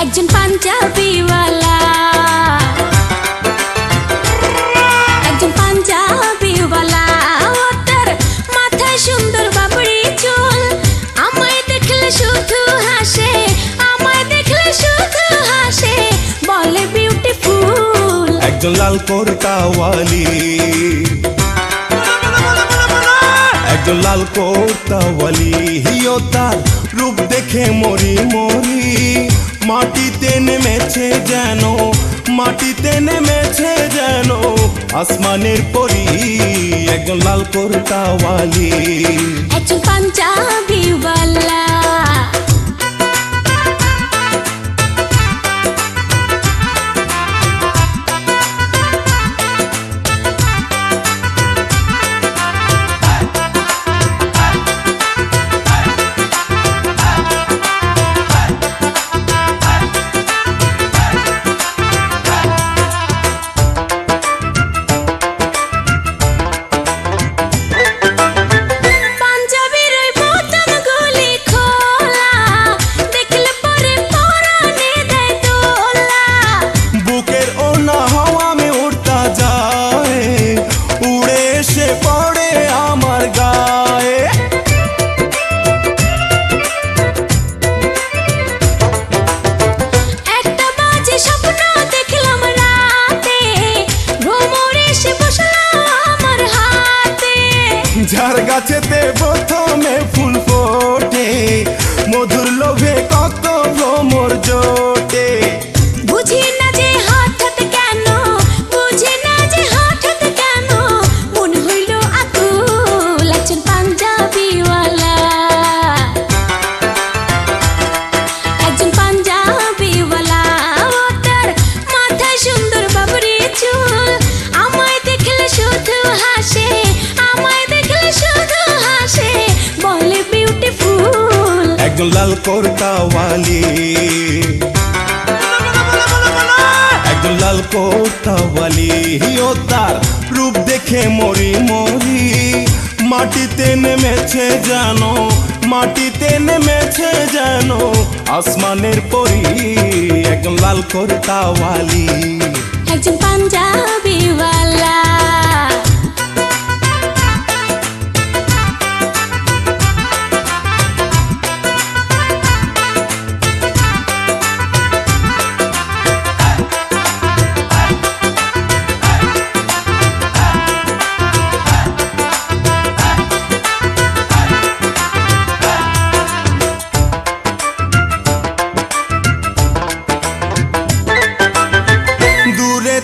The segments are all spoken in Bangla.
একজন পাঞ্জাবিওয়ালা ও তার মাথায় সুন্দর বাবরি চুল, আমায় দেখলে শুধু হাসে, বলে বিউটিফুল। একজন লাল কোর্তাওয়ালি, ও তার রূপ দেখে মরি মরি, মাটিতে নেমেছে যেন আসমানের পরি। একজন লাল কোর্তাওয়ালি, একজন পাঞ্জাবিওয়ালা। যার গাছেতে প্রথমে ফুল ফোটে, মধুর লোভে কত ভ্রমর জোটে। বুঝি না যে হঠাৎ কেন, মন হইল আকুল। একজন পাঞ্জাবিওয়ালা, ও তার মাথায় সুন্দর বাবরি চুল, আমায় দেখলে শুধু হাসে, বলে বিউটিফুল। একজন লাল কোর্তাওয়ালি, ও তার রূপ দেখে মরি মরি, মাটিতে নেমেছে যেন আসমানের পরি। একজন লাল কোর্তাওয়ালি, একজন পাঞ্জাবিওয়ালা।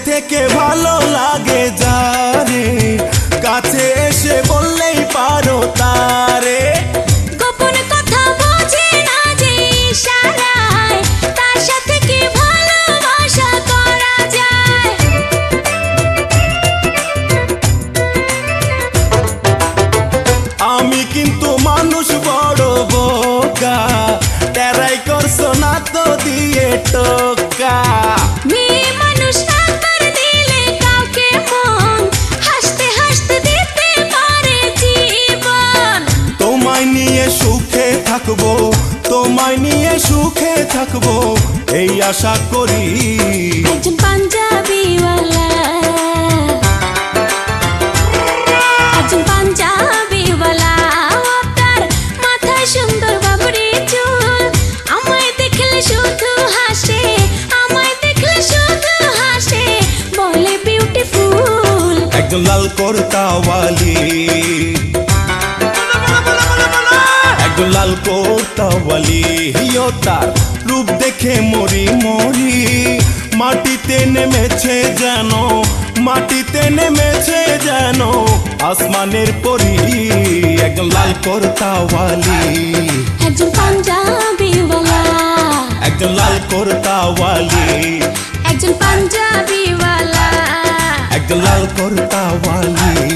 থেকে ভালো লাগে যারে, কাছে এসে বললেই পারো তারে। গোপন কথা বোঝে না যে ইশারায়, তার সাথে কি ভালোবাসা করা যায়। আমি কিন্তু মানুষ বড় বোকা, টেরাই করছো না তো দিয়ে টোকা। তোমায় নিয়ে সুখে থাকবো এই আশা করি। একজন পাঞ্জাবিওয়ালা, ও তার মাথায় সুন্দর বাবরি চুল, আমায় দেখলে শুধু হাসে, বলে বিউটিফুল। একজন লাল কোর্তাওয়ালি, ও তার রূপ দেখে মরি মরি, মাটিতে নেমেছে যেন আসমানের পরি। একজন লাল কোর্তাওয়ালি, একজন পাঞ্জাবিওয়ালা। কোরতাওয়ালি, একজন পাঞ্জাবিওয়ালা, একজন লাল কোরতাওয়ালি।